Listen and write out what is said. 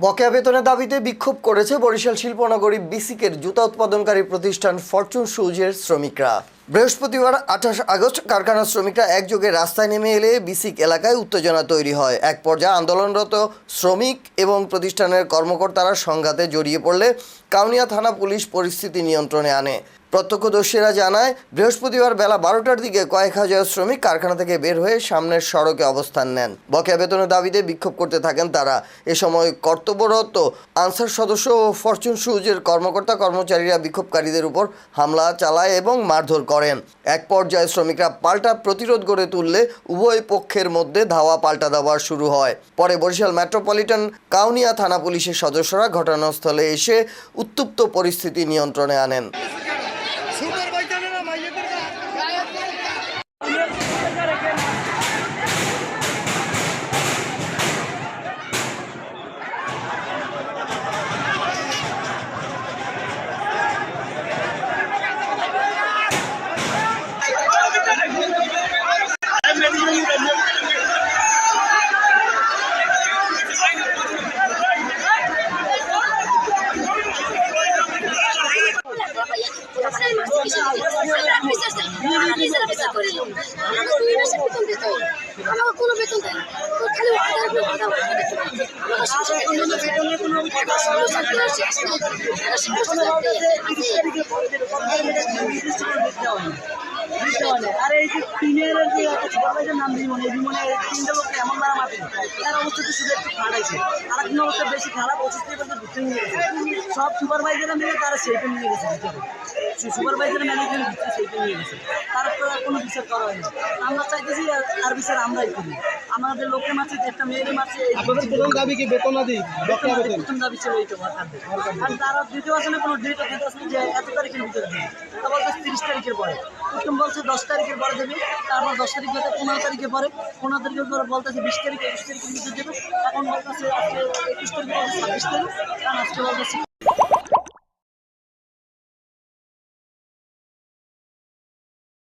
বকেয়া বেতনের দাবিতে বিক্ষোভ করেছে বরিশাল শিল্পনগরী বিসিকের জুতা উৎপাদনকারী প্রতিষ্ঠান ফরচুন শুজের শ্রমিকরা। বৃহস্পতিবার 28 আগস্ট কারখানার শ্রমিকরা একযোগে রাস্তায় নেমে এলে বিসিক এলাকায় উত্তেজনা তৈরি হয়। এক পর্যায়ে আন্দোলনরত শ্রমিক এবং প্রতিষ্ঠানের কর্মকর্তারা সংঘাতে জড়িয়ে পড়লে কাউনিয়া থানা পুলিশ পরিস্থিতি নিয়ন্ত্রণে আনে। প্রত্যক্ষদর্শীরা জানায়, বৃহস্পতিবার বেলা 12টার দিকে কয়েক হাজার শ্রমিক কারখানা থেকে বের হয়ে সামনের সড়কে অবস্থান নেন। বকেয়া বেতনের দাবিতে বিক্ষোভ করতে থাকেন তারা। এ সময় কর্তব্যরত আনসার সদস্য ও ফরচুন শুজের কর্মচারীরা বিক্ষোভকারীদের উপর হামলা চালায় এবং মারধর করেন। এক পর্যায়ে শ্রমিকরা পাল্টা প্রতিরোধ গড়ে তুললে উভয় পক্ষের মধ্যে ধাওয়া পাল্টা দাওয়া শুরু হয়। পরে বরিশাল মেট্রোপলিটন কাউনিয়া থানা পুলিশের সদস্যরা ঘটনাস্থলে এসে উত্তপ্ত পরিস্থিতি নিয়ন্ত্রণে আনেন। কোনো বেতন দেয় না, আর এই যে টিনের যে সুপারভাইজার নাম বিমনে তিনটা লোক এমন মারা মারছে, তার অবস্থা তো শুধু একটু খারাইছে, আর একদিন অবস্থা বেশি খারাপ অসুস্থ ঘুরতে নিয়ে গেছে। সব সুপারভাইজাররা মিলে তারা সেইটা নিয়ে গেছে ভিতরে, সুপারভাইজার ম্যানেজমেন্ট ভিতরে সেইটা নিয়ে গেছে। তার তো আর কোনো বিচার করা হয়নি। আমরা চাইতেছি আর বিচার আমরাই করি। আমাদের লোককে মারছে, একটা মেয়েরই মারছে। প্রথম দাবি কি বেতনাদি? প্রথম দাবি ছিল এইটা ওয়ার্কারদের। আর তারা দ্বিতীয় আসলে কোনো ডেটও দিতে আসলে যে এত তারিখের ভিতরে দেবে, তা বলতে 30 তারিখের পরে। প্রথম বলছে 10 তারিখের পরে দেবে, তারপর 10 তারিখ বাদে 15 তারিখে পরে, 15 তারিখের পরে বলতেছে 20 তারিখ 21 তারিখের ভিতরে দেবে। এখন বলতেছে আজকে 21 তারিখ, 26 তারিখ, কারণ আজকে বলতেছে